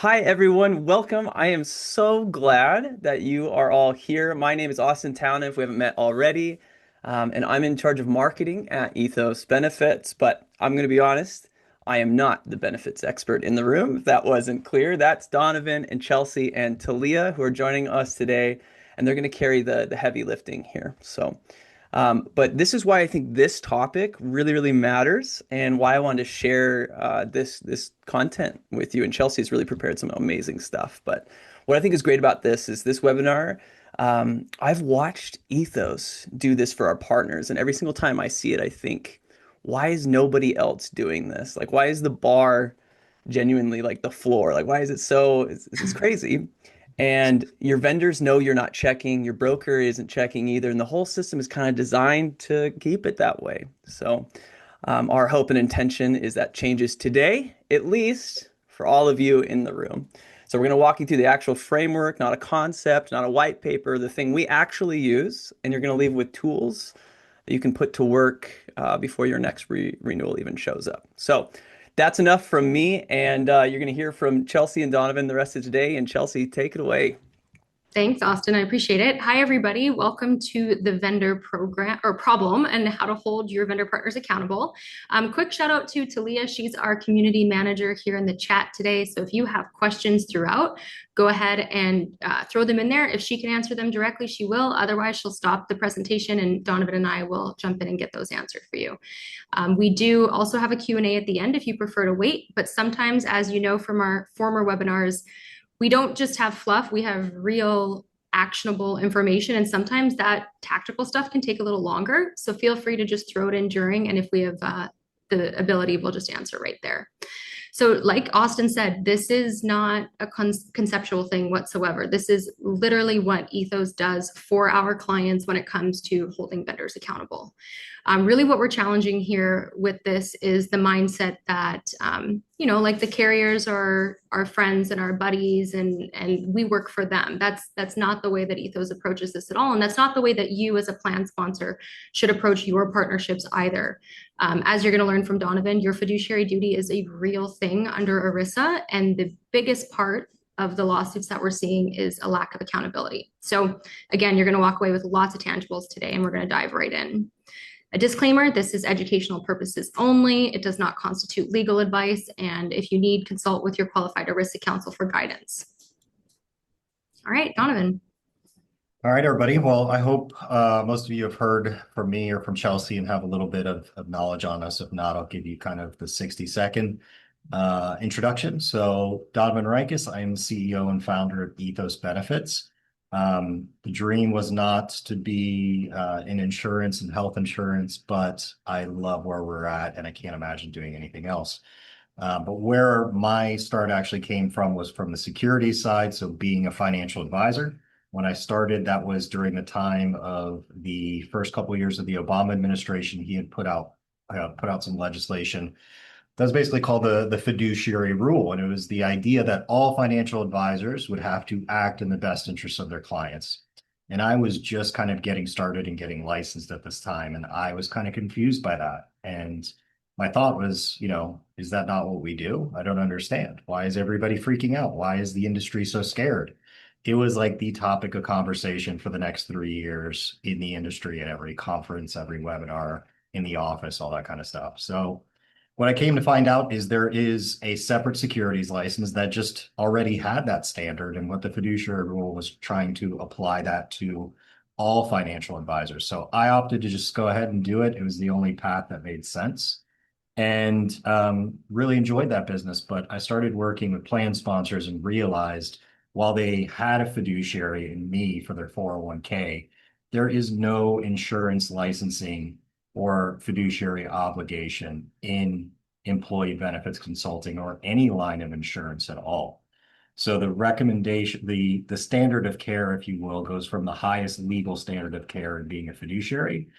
Hi, everyone. Welcome. I am so glad that you are all here. My name is Austin Town, if we haven't met already, and I'm in charge of marketing at Ethos Benefits. But I'm going to be honest, I am not the benefits expert in the room. If that wasn't clear, that's Donovan and Chelsea and Talia who are joining us today, and they're going to carry the heavy lifting here. But this is why I think this topic really, really matters, and why I wanted to share this content with you. And Chelsea has really prepared some amazing stuff. But what I think is great about this is this webinar. I've watched Ethos do this for our partners, and every single time I see it, I think, why is nobody else doing this? Like, why is the bar genuinely like the floor? Like, why is it so? It's crazy. And your vendors know you're not checking, your broker isn't checking either, and the whole system is kind of designed to keep it that way. Our hope and intention is that changes today, at least for all of you in the room. So, we're going to walk you through the actual framework, not a concept, not a white paper, the thing we actually use, and you're going to leave with tools that you can put to work before your next renewal even shows up. So, that's enough from me, and you're going to hear from Chelsea and Donovan the rest of today. And Chelsea, take it away. Thanks, Austin. I appreciate it. Hi, everybody. Welcome to the vendor program or problem and how to hold your vendor partners accountable. Quick shout out to Talia. She's our community manager here in the chat today. So if you have questions throughout, go ahead and throw them in there. If she can answer them directly, she will. Otherwise, she'll stop the presentation and Donovan and I will jump in and get those answered for you. We do also have a Q&A at the end if you prefer to wait. But sometimes, as you know from our former webinars, we don't just have fluff, we have real actionable information. And sometimes that tactical stuff can take a little longer. So feel free to just throw it in during. And if we have the ability, we'll just answer right there. So, like Austin said, this is not a conceptual thing whatsoever. This is literally what Ethos does for our clients when it comes to holding vendors accountable. Really, what we're challenging here with this is the mindset that, like the carriers are our friends and our buddies, and we work for them. That's not the way that Ethos approaches this at all, and that's not the way that you, as a plan sponsor, should approach your partnerships either. As you're going to learn from Donovan, your fiduciary duty is a real thing under ERISA, and the biggest part of the lawsuits that we're seeing is a lack of accountability. So again, you're going to walk away with lots of tangibles today, and we're going to dive right in. A disclaimer, this is educational purposes only. It does not constitute legal advice, and if you need, consult with your qualified ERISA counsel for guidance. All right, Donovan. All right, everybody. Well, I hope most of you have heard from me or from Chelsea and have a little bit of knowledge on us. If not, I'll give you kind of the 60-second introduction. So, Donovan Reiches, I am the CEO and founder of Ethos Benefits. The dream was not to be in insurance and health insurance, but I love where we're at and I can't imagine doing anything else. But where my start actually came from was from the security side, so being a financial advisor. When I started, that was during the time of the first couple of years of the Obama administration. He had put out some legislation that was basically called the fiduciary rule, and it was the idea that all financial advisors would have to act in the best interest of their clients. And I was just kind of getting started and getting licensed at this time, and I was kind of confused by that. And my thought was, is that not what we do? I don't understand. Why is everybody freaking out? Why is the industry so scared? It was like the topic of conversation for the next 3 years in the industry at every conference, every webinar, in the office, all that kind of stuff. So what I came to find out is there is a separate securities license that just already had that standard, and what the fiduciary rule was trying to apply that to all financial advisors. So I opted to just go ahead and do it. It was the only path that made sense, and really enjoyed that business. But I started working with plan sponsors and realized while they had a fiduciary in me for their 401k, there is no insurance licensing or fiduciary obligation in employee benefits consulting or any line of insurance at all. So the recommendation, the standard of care, if you will, goes from the highest legal standard of care in being a fiduciary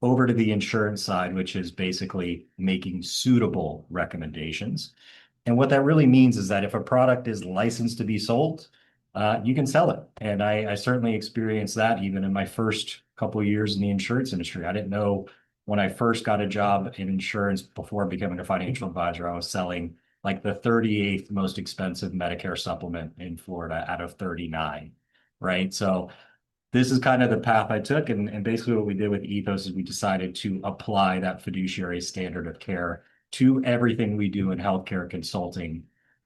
over to the insurance side, which is basically making suitable recommendations. And what that really means is that if a product is licensed to be sold, you can sell it. And I certainly experienced that even in my first couple of years in the insurance industry. I didn't know when I first got a job in insurance before becoming a financial advisor, I was selling like the 38th most expensive Medicare supplement in Florida out of 39, right? So this is kind of the path I took. And basically what we did with Ethos is we decided to apply that fiduciary standard of care to everything we do in healthcare consulting.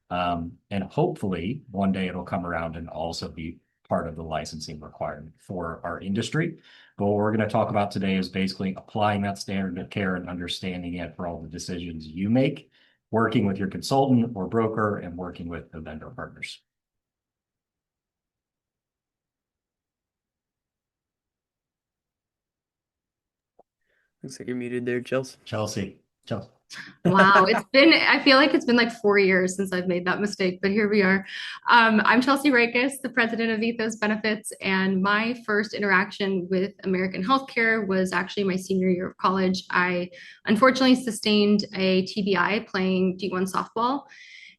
And hopefully one day it'll come around and also be part of the licensing requirement for our industry. But what we're going to talk about today is basically applying that standard of care and understanding it for all the decisions you make, working with your consultant or broker, and working with the vendor partners. Looks like you're muted there, Chels. Chelsea. Wow, I feel like it's been like 4 years since I've made that mistake, but here we are. I'm Chelsea Rakes, the president of Ethos Benefits, and my first interaction with American healthcare was actually my senior year of college. I unfortunately sustained a TBI playing D1 softball,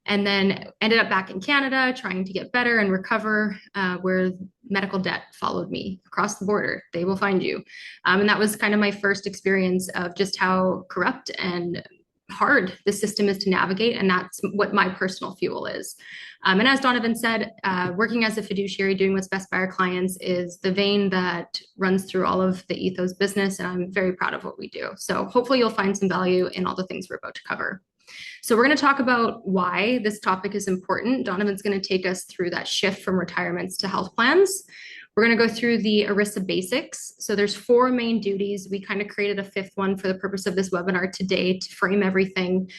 and then ended up back in Canada trying to get better and recover, where medical debt followed me across the border. They will find you. And that was kind of my first experience of just how corrupt and hard the system is to navigate. And that's what my personal fuel is. And as Donovan said, working as a fiduciary, doing what's best by our clients is the vein that runs through all of the Ethos business. And I'm very proud of what we do. So hopefully you'll find some value in all the things we're about to cover. So we're going to talk about why this topic is important. Donovan's going to take us through that shift from retirements to health plans. We're going to go through the ERISA basics. So there's 4 main duties. We kind of created a 5th one for the purpose of this webinar today to frame everything.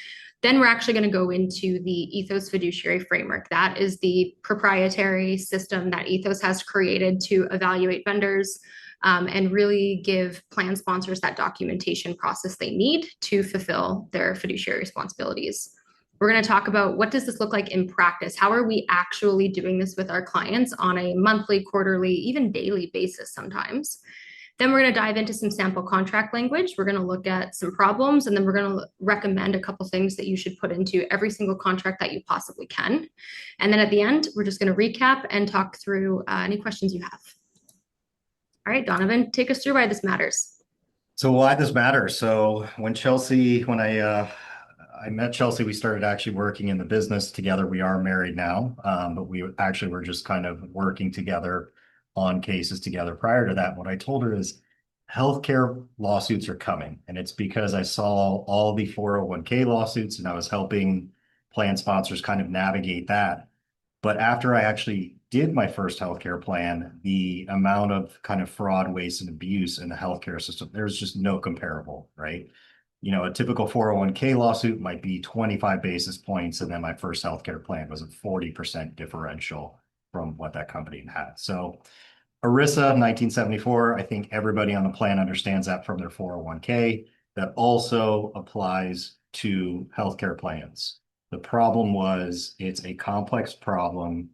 Then we're actually going to go into the Ethos fiduciary framework. That is the proprietary system that Ethos has created to evaluate vendors, and really give plan sponsors that documentation process they need to fulfill their fiduciary responsibilities. We're going to talk about what does this look like in practice? How are we actually doing this with our clients on a monthly, quarterly, even daily basis sometimes? Then we're going to dive into some sample contract language. We're going to look at some problems, and then we're going to recommend a couple things that you should put into every single contract that you possibly can. And then at the end, we're just going to recap and talk through any questions you have. All right, Donovan, take us through why this matters. So why this matters? So when I met Chelsea, we started actually working in the business together. We are married now, but we actually were just kind of working together on cases together. Prior to that, what I told her is healthcare lawsuits are coming, and it's because I saw all the 401k lawsuits and I was helping plan sponsors kind of navigate that. But after I actually did my first healthcare plan, the amount of kind of fraud, waste, and abuse in the healthcare system, there's just no comparable, right? You know, a typical 401k lawsuit might be 25 basis points, and then my first healthcare plan was a 40% differential from what that company had. So ERISA 1974, I think everybody on the plan understands that from their 401k. That also applies to healthcare plans. The problem was it's a complex problem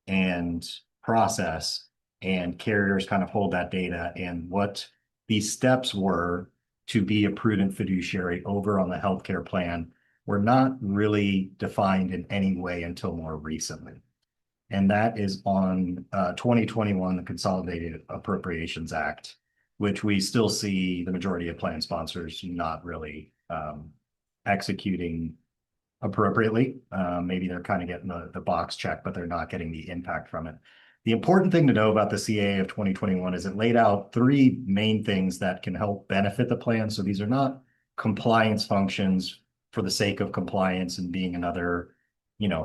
and process, and carriers kind of hold that data, and what these steps were to be a prudent fiduciary over on the healthcare plan were not really defined in any way until more recently. And that is on 2021, the Consolidated Appropriations Act, which we still see the majority of plan sponsors not really executing appropriately. Maybe they're kind of getting the box checked, but they're not getting the impact from it. The important thing to know about the CAA of 2021 is it laid out 3 main things that can help benefit the plan. So these are not compliance functions for the sake of compliance and being another,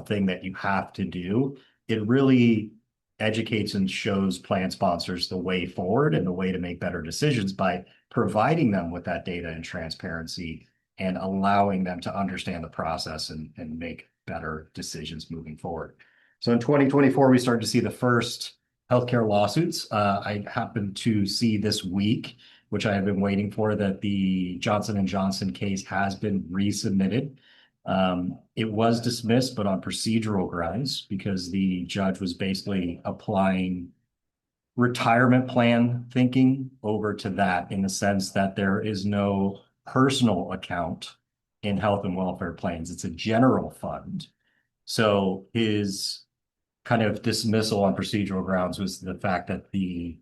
thing that you have to do. It really educates and shows plan sponsors the way forward and the way to make better decisions by providing them with that data and transparency and allowing them to understand the process and make better decisions moving forward. So in 2024, we started to see the first healthcare lawsuits. I happened to see this week, which I have been waiting for, that the Johnson & Johnson case has been resubmitted. It was dismissed, but on procedural grounds, because the judge was basically applying retirement plan thinking over to that, in the sense that there is no personal account in health and welfare plans. It's a general fund. So his kind of dismissal on procedural grounds was the fact that the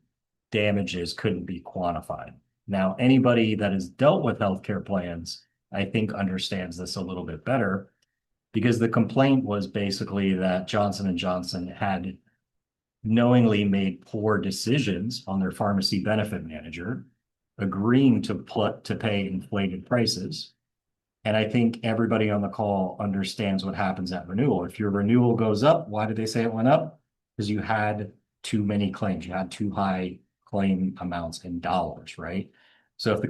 damages couldn't be quantified. Now, anybody that has dealt with healthcare plans, I think, understands this a little bit better, because the complaint was basically that Johnson & Johnson had knowingly made poor decisions on their pharmacy benefit manager, agreeing to pay inflated prices. And I think everybody on the call understands what happens at renewal. If your renewal goes up, why did they say it went up? Because you had too many claims. You had too high claim amounts in dollars, right? So if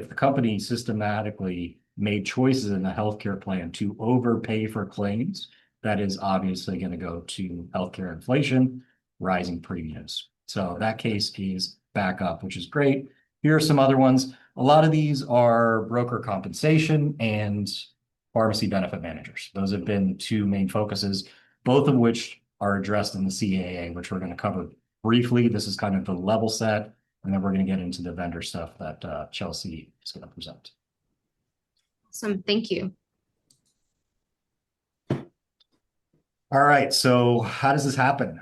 the company systematically made choices in the healthcare plan to overpay for claims, that is obviously going to go to healthcare inflation, rising premiums. So that case is back up, which is great. Here are some other ones. A lot of these are broker compensation and pharmacy benefit managers. Those have been the two main focuses, both of which are addressed in the CAA, which we're going to cover briefly. This is kind of the level set, and then we're going to get into the vendor stuff that Chelsea is going to present. Awesome, thank you. All right, so how does this happen?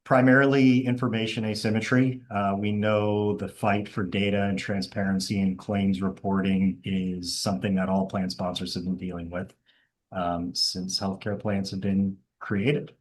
Primarily information asymmetry. We know the fight for data and transparency and claims reporting is something that all plan sponsors have been dealing with since healthcare plans have been created.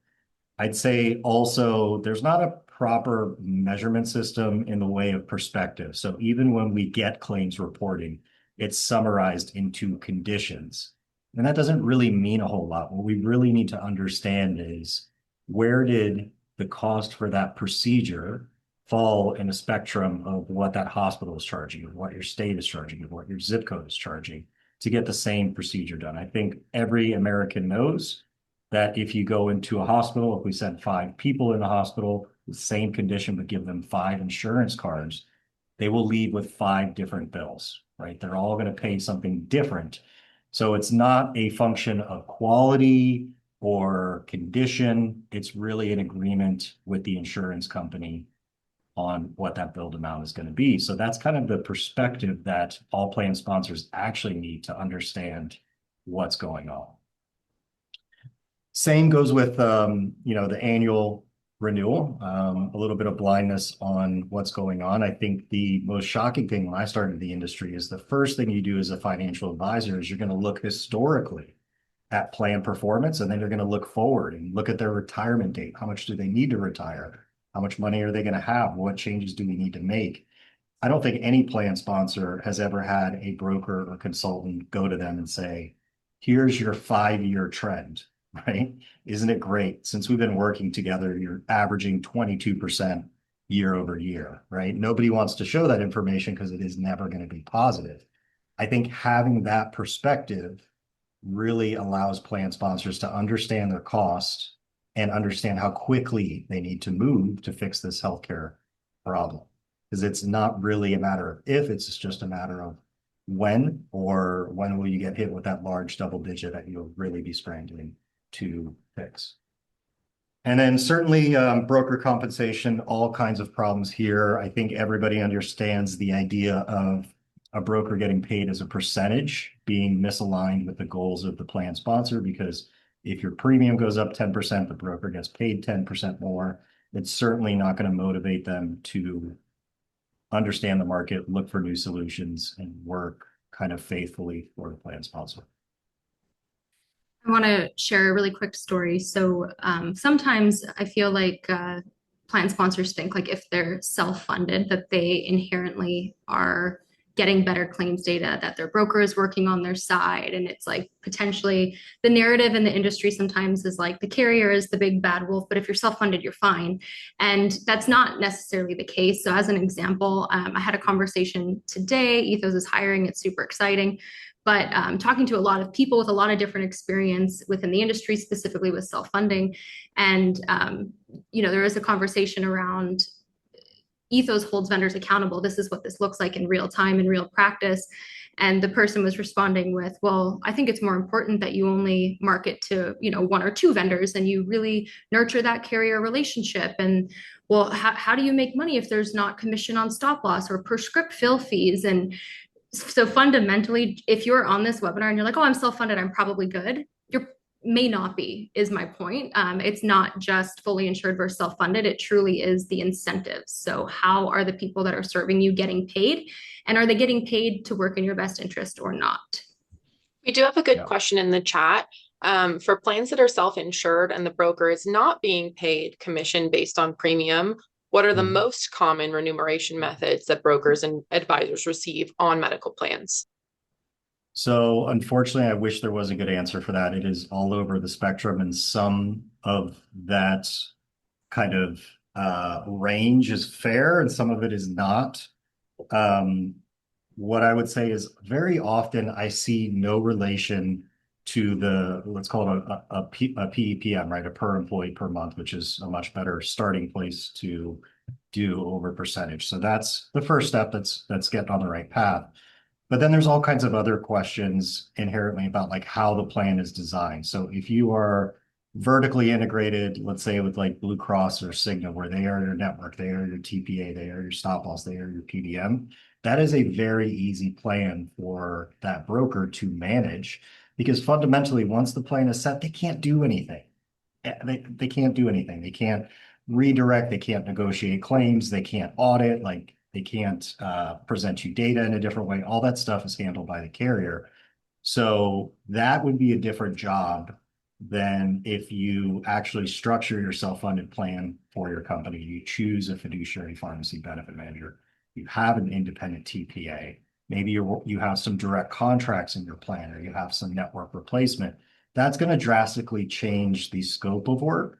I'd say also there's not a proper measurement system in the way of perspective. So even when we get claims reporting, it's summarized into conditions. And that doesn't really mean a whole lot. What we really need to understand is, where did the cost for that procedure fall in a spectrum of what that hospital is charging, of what your state is charging, of what your zip code is charging to get the same procedure done. I think every American knows that if you go into a hospital, if we send 5 people in the hospital with the same condition, but give them 5 insurance cards, they will leave with 5 different bills, right? They're all going to pay something different. So it's not a function of quality or condition. It's really an agreement with the insurance company on what that billed amount is going to be. So that's kind of the perspective that all plan sponsors actually need to understand what's going on. Same goes with the annual renewal. A little bit of blindness on what's going on. I think the most shocking thing when I started the industry is the first thing you do as a financial advisor is you're going to look historically at plan performance, and then you're going to look forward and look at their retirement date. How much do they need to retire? How much money are they going to have? What changes do we need to make? I don't think any plan sponsor has ever had a broker or consultant go to them and say, here's your 5-year trend, right? Isn't it great? Since we've been working together, you're averaging 22% year over year, right? Nobody wants to show that information because it is never going to be positive. I think having that perspective really allows plan sponsors to understand their costs and understand how quickly they need to move to fix this healthcare problem. Because it's not really a matter of if, it's just a matter of when, or when will you get hit with that large double digit that you'll really be scrambling to fix. And then certainly broker compensation, all kinds of problems here. I think everybody understands the idea of a broker getting paid as a percentage being misaligned with the goals of the plan sponsor, because if your premium goes up 10%, the broker gets paid 10% more. It's certainly not going to motivate them to understand the market, look for new solutions, and work kind of faithfully for the plan sponsor. I want to share a really quick story. So sometimes I feel like plan sponsors think like if they're self-funded, that they inherently are getting better claims data, that their broker is working on their side. And it's like potentially the narrative in the industry sometimes is like the carrier is the big bad wolf, but if you're self-funded, you're fine. And that's not necessarily the case. So as an example, I had a conversation today. Ethos is hiring. It's super exciting. But talking to a lot of people with a lot of different experience within the industry, specifically with self-funding. And, there is a conversation around Ethos holds vendors accountable. This is what this looks like in real time, in real practice. And the person was responding with, well, I think it's more important that you only market to, 1 or 2 vendors and you really nurture that carrier relationship. And well, how do you make money if there's not commission on stop loss or per script fill fees? And so fundamentally, if you're on this webinar and you're like, oh, I'm self-funded, I'm probably good, you may not be, is my point. It's not just fully insured versus self-funded. It truly is the incentives. So how are the people that are serving you getting paid? And are they getting paid to work in your best interest or not? We do have a good question in the chat. For plans that are self-insured and the broker is not being paid commission based on premium, what are the most common remuneration methods that brokers and advisors receive on medical plans? So unfortunately, I wish there was a good answer for that. It is all over the spectrum, and some of that kind of range is fair and some of it is not. Um, what I would say is very often I see no relation to the, let's call it a PEPM, right? A per employee per month, which is a much better starting place to do over percentage. So that's the first step that's getting on the right path. But then there's all kinds of other questions inherently about like how the plan is designed. So if you are vertically integrated, let's say with like Blue Cross or Cigna, where they are your network, they are your TPA, they are your stop loss, they are your PDM, that is a very easy plan for that broker to manage because fundamentally, once the plan is set, they can't do anything. They can't do anything. They can't redirect, they can't negotiate claims, they can't audit, like they can't present you data in a different way. All that stuff is handled by the carrier. So that would be a different job than if you actually structure your self-funded plan for your company. You choose a fiduciary pharmacy benefit manager. You have an independent TPA. Maybe you have some direct contracts in your plan, or you have some network replacement. That's going to drastically change the scope of work,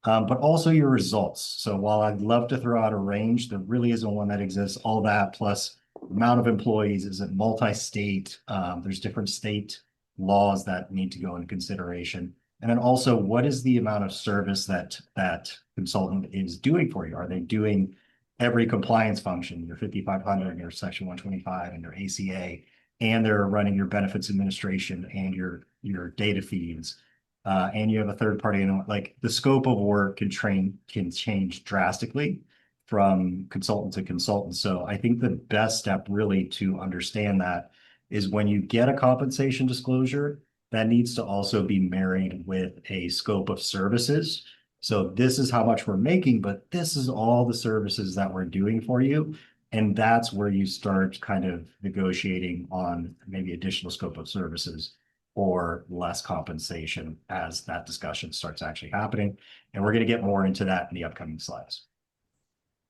but also your results. So while I'd love to throw out a range, there really isn't one that exists. All that plus amount of employees, is it multi-state? There's different state laws that need to go into consideration. And then also, what is the amount of service that consultant is doing for you? Are they doing every compliance function, your 5500, your Section 125, and your ACA, and they're running your benefits administration and your data feeds, and you have a third party, and like the scope of work can change drastically from consultant to consultant. So I think the best step really to understand that is when you get a compensation disclosure, that needs to also be married with a scope of services. So this is how much we're making, but this is all the services that we're doing for you. And that's where you start kind of negotiating on maybe additional scope of services or less compensation as that discussion starts actually happening. And we're going to get more into that in the upcoming slides.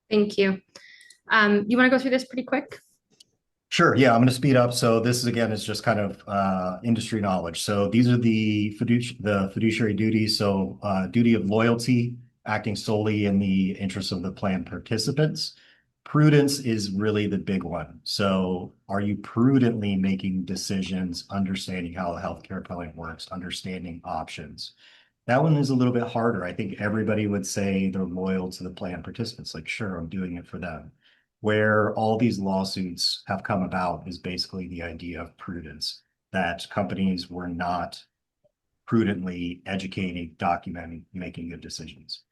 Thank you. You want to go through this pretty quick? Sure. Yeah, I'm going to speed up. So this again is just kind of industry knowledge. So these are the fiduciary duties. So duty of loyalty, acting solely in the interests of the plan participants. Prudence is really the big one. So are you prudently making decisions, understanding how the healthcare plan works, understanding options? That one is a little bit harder. I think everybody would say they're loyal to the plan participants. Like, sure, I'm doing it for them. Where all these lawsuits have come about is basically the idea of prudence, that companies were not prudently educating, documenting, making good decisions.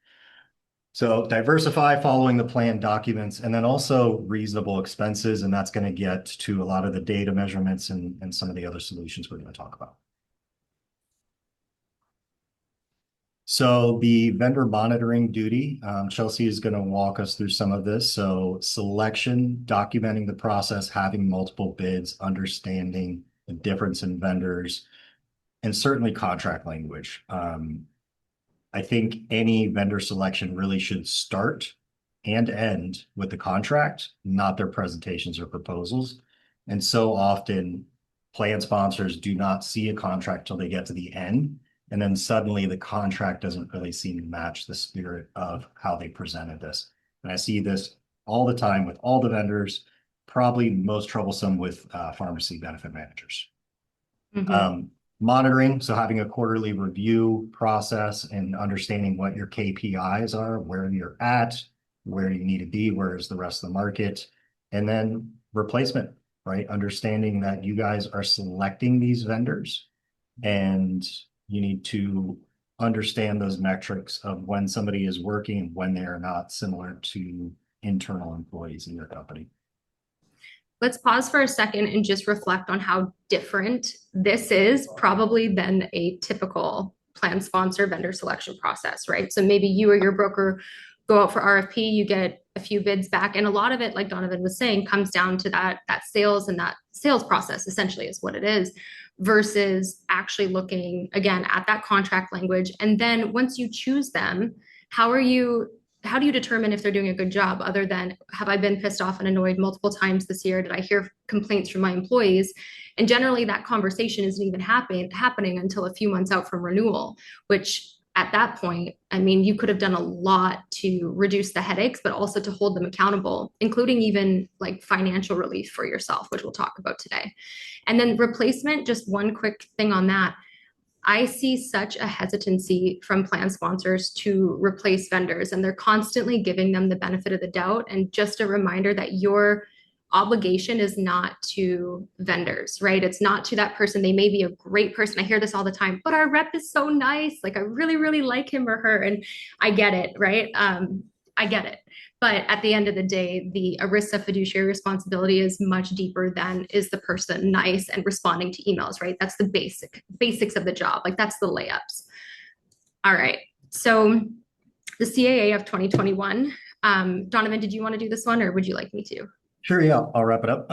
So diversify following the plan documents, and then also reasonable expenses, and that's going to get to a lot of the data measurements and some of the other solutions we're going to talk about. So the vendor monitoring duty, Chelsea is going to walk us through some of this. So selection, documenting the process, having multiple bids, understanding the difference in vendors, and certainly contract language. I think any vendor selection really should start and end with the contract, not their presentations or proposals. And so often plan sponsors do not see a contract till they get to the end. And then suddenly the contract doesn't really seem to match the spirit of how they presented this. And I see this all the time with all the vendors, probably most troublesome with pharmacy benefit managers. Monitoring, so having a quarterly review process and understanding what your KPIs are, where you're at, where you need to be, where is the rest of the market. And then replacement, right? Understanding that you guys are selecting these vendors and you need to understand those metrics of when somebody is working and when they are not, similar to internal employees in your company. Let's pause for a second and just reflect on how different this is probably than a typical plan sponsor vendor selection process, right? So maybe you or your broker go out for RFP, you get a few bids back, and a lot of it, like Donovan was saying, comes down to that sales and that sales process essentially is what it is. versus actually looking again at that contract language. And then once you choose them, how do you determine if they're doing a good job other than have I been pissed off and annoyed multiple times this year? Did I hear complaints from my employees? And generally that conversation isn't even happening until a few months out from renewal, which at that point, I mean, you could have done a lot to reduce the headaches, but also to hold them accountable, including even like financial relief for yourself, which we'll talk about today. And then replacement, just one quick thing on that. I see such a hesitancy from plan sponsors to replace vendors, and they're constantly giving them the benefit of the doubt. And just a reminder that your obligation is not to vendors, right? It's not to that person. They may be a great person. I hear this all the time, but our rep is so nice. Like I really, really like him or her. And I get it, right? I get it. But at the end of the day, the ERISA fiduciary responsibility is much deeper than is the person nice and responding to emails, right? That's the basics of the job. Like that's the layups. All right. So the CAA of 2021. Donovan, did you want to do this one or would you like me to? Sure, yeah, I'll wrap it up.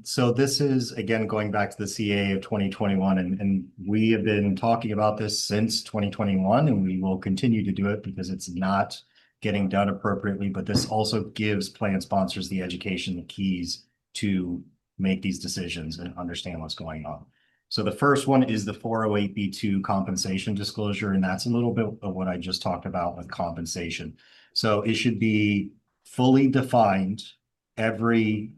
So this is, again, going back to the CAA of 2021, and we have been talking about this since 2021, and we will continue to do it because it's not getting done appropriately, but this also gives plan sponsors the education, the keys to make these decisions and understand what's going on. So the first one is the 408B2 compensation disclosure, and that's a little bit of what I just talked about with compensation. So it should be fully defined, every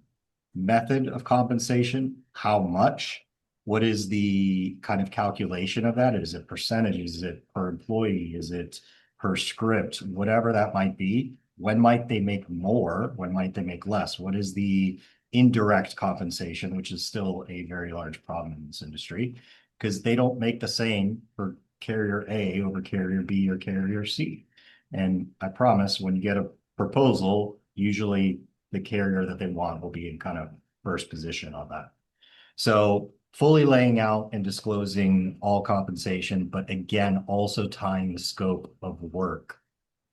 method of compensation, how much, what is the kind of calculation of that? Is it percentages? Is it per employee? Is it per script? Whatever that might be. When might they make more? When might they make less? What is the indirect compensation, which is still a very large problem in this industry, because they don't make the same for carrier A over carrier B or carrier C. And I promise when you get a proposal, usually the carrier that they want will be in kind of first position on that. So fully laying out and disclosing all compensation, but again, also tying the scope of work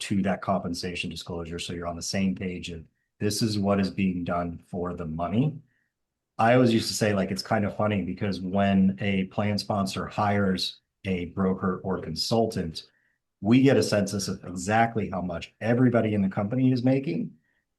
to that compensation disclosure. So you're on the same page of this is what is being done for the money. I always used to say, like, it's kind of funny because when a plan sponsor hires a broker or consultant, we get a census of exactly how much everybody in the company is making,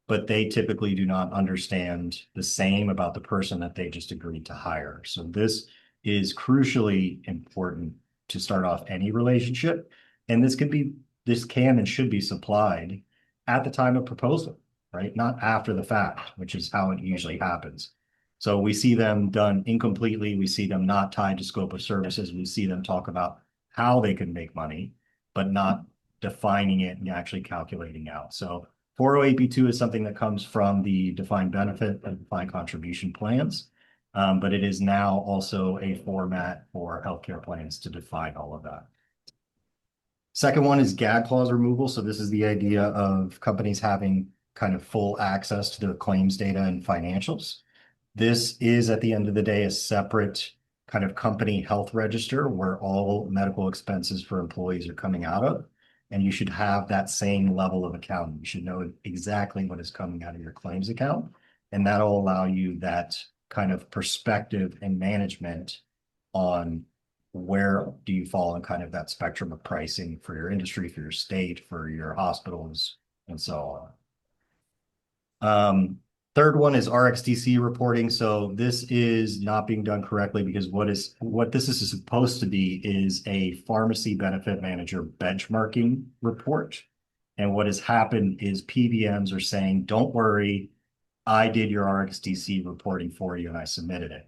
but they typically do not understand the same about the person that they just agreed to hire. So this is crucially important to start off any relationship. And this can and should be supplied at the time of proposal, right? Not after the fact, which is how it usually happens. So we see them done incompletely. We see them not tied to scope of services. We see them talk about how they can make money, but not defining it and actually calculating out. So 408B2 is something that comes from the defined benefit and defined contribution plans, but it is now also a format for healthcare plans to define all of that. Second one is gag clause removal. So this is the idea of companies having kind of full access to their claims data and financials. This is, at the end of the day, a separate kind of company health register where all medical expenses for employees are coming out of. And you should have that same level of accounting. You should know exactly what is coming out of your claims account. And that'll allow you that kind of perspective and management on where do you fall in kind of that spectrum of pricing for your industry, for your state, for your hospitals, and so on. Third one is RxDC reporting. So this is not being done correctly because what this is supposed to be is a pharmacy benefit manager benchmarking report. And what has happened is PBMs are saying, don't worry, I did your RxDC reporting for you and I submitted it.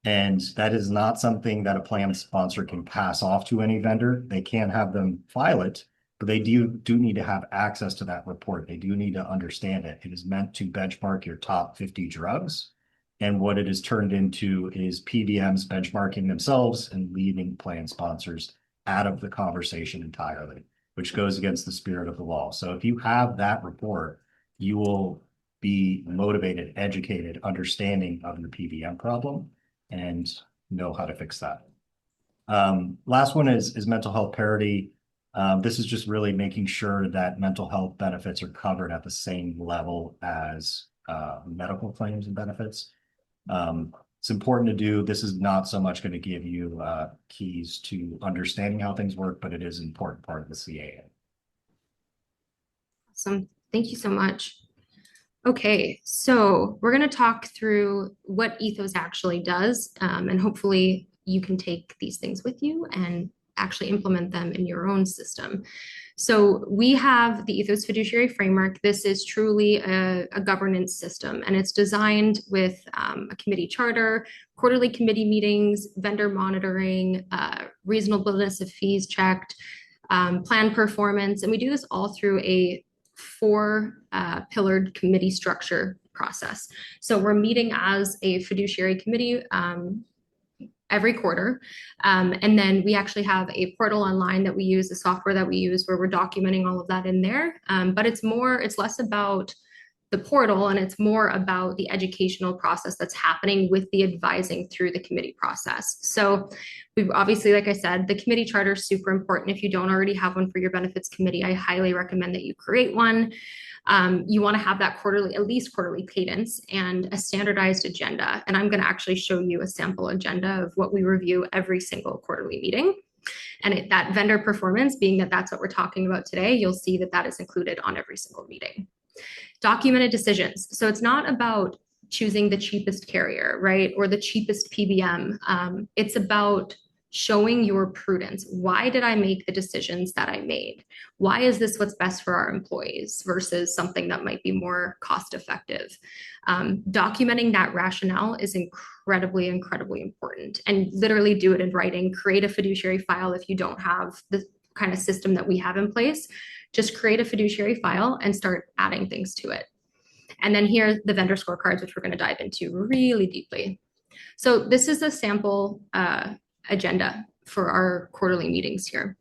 And that is not something that a plan sponsor can pass off to any vendor. They can have them file it, but they do need to have access to that report. They do need to understand it. It is meant to benchmark your top 50 drugs. And what it has turned into is PBMs benchmarking themselves and leaving plan sponsors out of the conversation entirely, which goes against the spirit of the law. So if you have that report, you will be motivated, educated, understanding of your PBM problem and know how to fix that. Last one is mental health parity. This is just really making sure that mental health benefits are covered at the same level as medical claims and benefits. It's important to do. This is not so much going to give you keys to understanding how things work, but it is an important part of the CAA. Awesome. Thank you so much. Okay, so we're going to talk through what Ethos actually does, and hopefully you can take these things with you and actually implement them in your own system. So we have the Ethos Fiduciary Framework. This is truly a governance system, and it's designed with a committee charter, quarterly committee meetings, vendor monitoring, reasonableness of fees checked, plan performance, and we do this all through a four-pillared committee structure process. So we're meeting as a fiduciary committee every quarter. And then we actually have a portal online that we use, the software that we use, where we're documenting all of that in there. But it's less about the portal, and it's more about the educational process that's happening with the advising through the committee process. So we've obviously, like I said, the committee charter is super important. If you don't already have one for your benefits committee, I highly recommend that you create one. You want to have that quarterly, at least quarterly cadence, and a standardized agenda. And I'm going to actually show you a sample agenda of what we review every single quarterly meeting. And that vendor performance, being that that's what we're talking about today, you'll see that that is included on every single meeting. Documented decisions. So it's not about choosing the cheapest carrier, right? Or the cheapest PBM. It's about showing your prudence. Why did I make the decisions that I made? Why is this what's best for our employees versus something that might be more cost effective? Documenting that rationale is incredibly, incredibly important, and literally do it in writing. Create a fiduciary file if you don't have the kind of system that we have in place. Just create a fiduciary file and start adding things to it. And then here are the vendor scorecards, which we're going to dive into really deeply. So this is a sample agenda for our quarterly meetings here.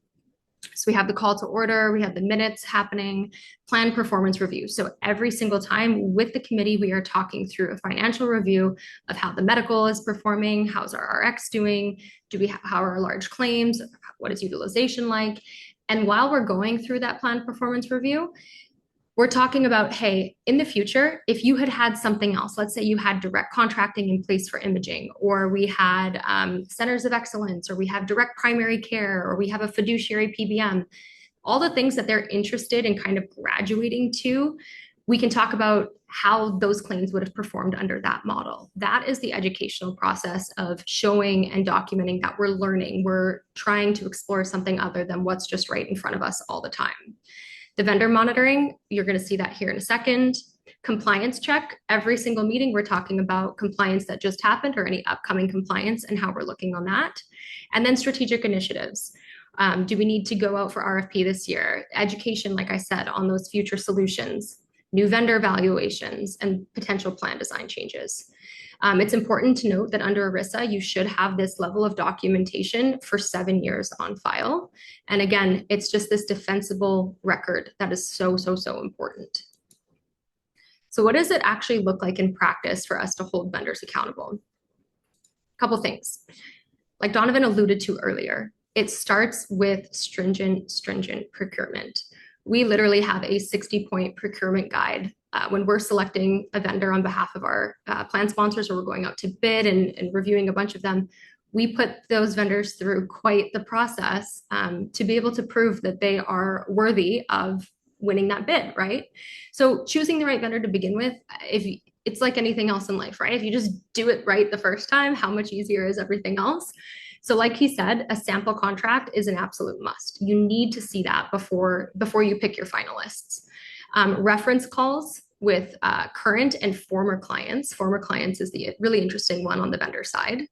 So we have the call to order, we have the minutes happening, plan performance review. So every single time with the committee, we are talking through a financial review of how the medical is performing, how's our RX doing, how are our large claims, what is utilization like? And while we're going through that plan performance review, we're talking about, hey, in the future, if you had something else, let's say you had direct contracting in place for imaging, or we had centers of excellence, or we have direct primary care, or we have a fiduciary PBM, all the things that they're interested in kind of graduating to, we can talk about how those claims would have performed under that model. That is the educational process of showing and documenting that we're learning. We're trying to explore something other than what's just right in front of us all the time. The vendor monitoring, you're going to see that here in a second. Compliance check. Every single meeting, we're talking about compliance that just happened or any upcoming compliance and how we're looking on that. And then strategic initiatives. Do we need to go out for RFP this year? Education, like I said, on those future solutions, new vendor evaluations, and potential plan design changes. It's important to note that under ERISA, you should have this level of documentation for 7 years on file. And again, it's just this defensible record that is so, so, so important. So what does it actually look like in practice for us to hold vendors accountable? A couple things. Like Donovan alluded to earlier, it starts with stringent procurement. We literally have a 60-point procurement guide when we're selecting a vendor on behalf of our plan sponsors, or we're going out to bid and reviewing a bunch of them. We put those vendors through quite the process to be able to prove that they are worthy of winning that bid, right? So choosing the right vendor to begin with, it's like anything else in life, right? If you just do it right the first time, how much easier is everything else? So like he said, a sample contract is an absolute must. You need to see that before you pick your finalists. Reference calls with current and former clients. Former clients is the really interesting one on the vendor side.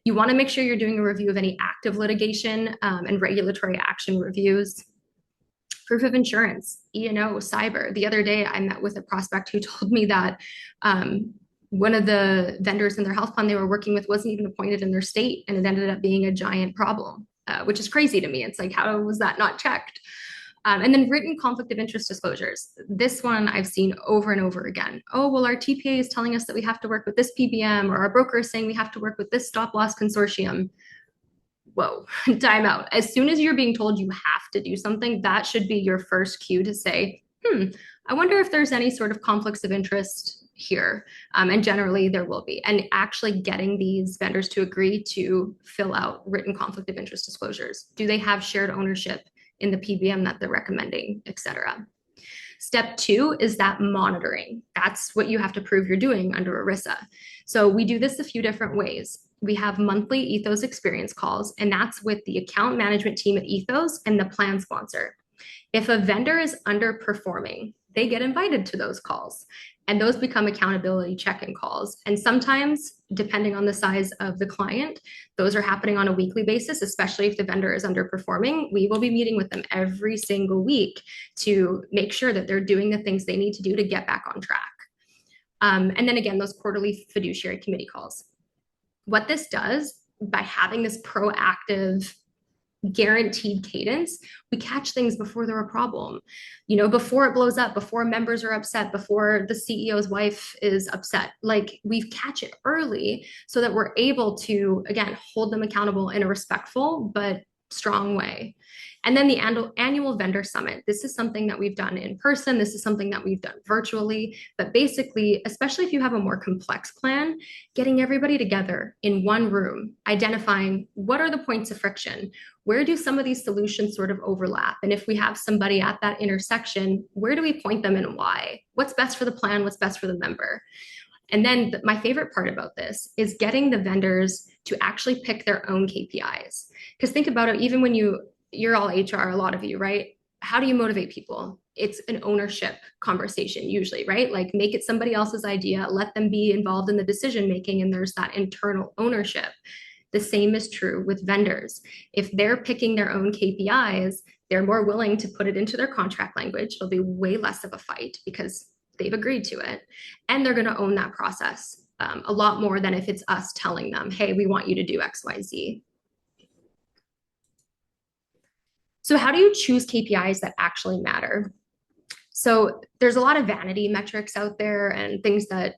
You want to make sure you're doing a review of any active litigation and regulatory action reviews. Proof of insurance, E&O, cyber. The other day, I met with a prospect who told me that one of the vendors in their health plan they were working with wasn't even appointed in their state, and it ended up being a giant problem, which is crazy to me. It's like, how was that not checked? And then written conflict of interest disclosures. This one I've seen over and over again. Oh, well, our TPA is telling us that we have to work with this PBM, or our broker is saying we have to work with this stop loss consortium. Whoa, time out. As soon as you're being told you have to do something, that should be your first cue to say, I wonder if there's any sort of conflicts of interest here. And generally there will be. And actually getting these vendors to agree to fill out written conflict of interest disclosures. Do they have shared ownership in the PBM that they're recommending, et cetera? Step 2 is that monitoring. That's what you have to prove you're doing under ERISA. So we do this a few different ways. We have monthly Ethos experience calls, and that's with the account management team at Ethos and the plan sponsor. If a vendor is underperforming, they get invited to those calls, and those become accountability check-in calls. And sometimes, depending on the size of the client, those are happening on a weekly basis, especially if the vendor is underperforming. We will be meeting with them every single week to make sure that they're doing the things they need to do to get back on track. And then again, those quarterly fiduciary committee calls. What this does, by having this proactive guaranteed cadence, we catch things before they're a problem, before it blows up, before members are upset, before the CEO's wife is upset. Like, we catch it early so that we're able to, again, hold them accountable in a respectful but strong way. And then the annual vendor summit. This is something that we've done in person. This is something that we've done virtually. But basically, especially if you have a more complex plan, getting everybody together in one room, identifying what are the points of friction, where do some of these solutions sort of overlap? And if we have somebody at that intersection, where do we point them and why? What's best for the plan? What's best for the member? And then my favorite part about this is getting the vendors to actually pick their own KPIs. Because think about it, even when you're all HR, a lot of you, right? How do you motivate people? It's an ownership conversation usually, right? Like, make it somebody else's idea, let them be involved in the decision making, and there's that internal ownership. The same is true with vendors. If they're picking their own KPIs, they're more willing to put it into their contract language. It'll be way less of a fight because they've agreed to it, and they're going to own that process a lot more than if it's us telling them, hey, we want you to do X, Y, Z. So how do you choose KPIs that actually matter? So there's a lot of vanity metrics out there and things that,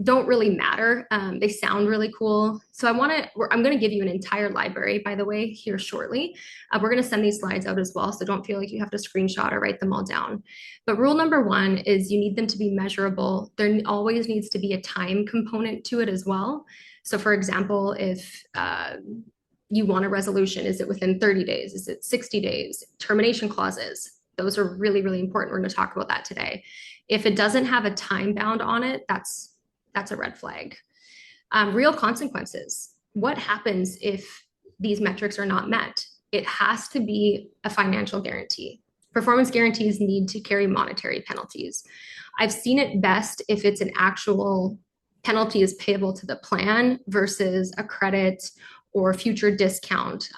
don't really matter. They sound really cool. So I'm going to give you an entire library, by the way, here shortly. We're going to send these slides out as well, so don't feel like you have to screenshot or write them all down. But rule number 1 is you need them to be measurable. There always needs to be a time component to it as well. So for example, if you want a resolution, is it within 30 days? Is it 60 days? Termination clauses. Those are really, really important. We're going to talk about that today. If it doesn't have a time bound on it, that's a red flag. Real consequences. What happens if these metrics are not met? It has to be a financial guarantee. Performance guarantees need to carry monetary penalties. I've seen it best if it's an actual penalty is payable to the plan versus a credit or future discount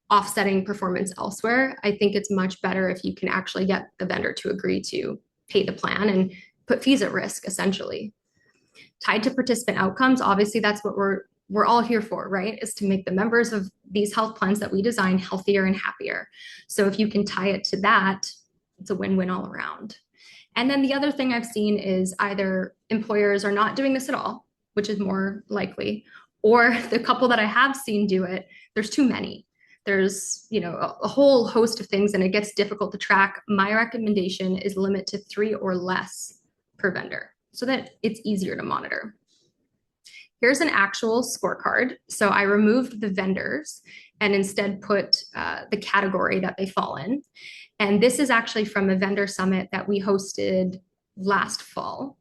offsetting performance elsewhere. I think it's much better if you can actually get the vendor to agree to pay the plan and put fees at risk, essentially. Tied to participant outcomes, obviously that's what we're all here for, right? Is to make the members of these health plans that we design healthier and happier. So if you can tie it to that, it's a win-win all around. And then the other thing I've seen is either employers are not doing this at all, which is more likely, or the couple that I have seen do it, there's too many. There's, a whole host of things, and it gets difficult to track. My recommendation is limit to 3 or less per vendor so that it's easier to monitor. Here's an actual scorecard. So I removed the vendors and instead put the category that they fall in. And this is actually from a vendor summit that we hosted last fall.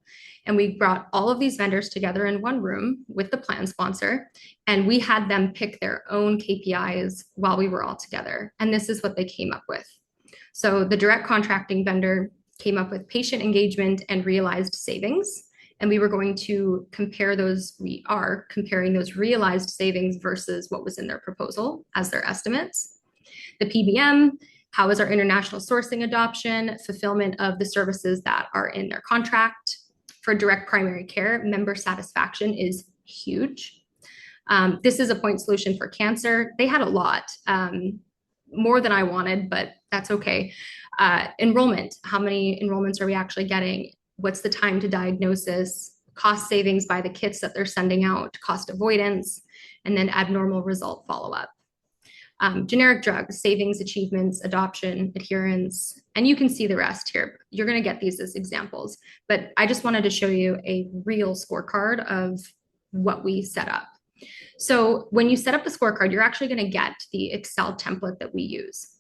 And we brought all of these vendors together in one room with the plan sponsor, and we had them pick their own KPIs while we were all together. And this is what they came up with. So the direct contracting vendor came up with patient engagement and realized savings. And we were going to compare those, we are comparing those realized savings versus what was in their proposal as their estimates. The PBM, how is our international sourcing adoption, fulfillment of the services that are in their contract. For direct primary care, member satisfaction is huge. This is a point solution for cancer. They had a lot, more than I wanted, but that's okay. Enrollment, how many enrollments are we actually getting? What's the time to diagnosis? Cost savings by the kits that they're sending out, cost avoidance, and then abnormal result follow-up. Generic drugs, savings, achievements, adoption, adherence, and you can see the rest here. You're going to get these as examples, but I just wanted to show you a real scorecard of what we set up. So when you set up the scorecard, you're actually going to get the Excel template that we use.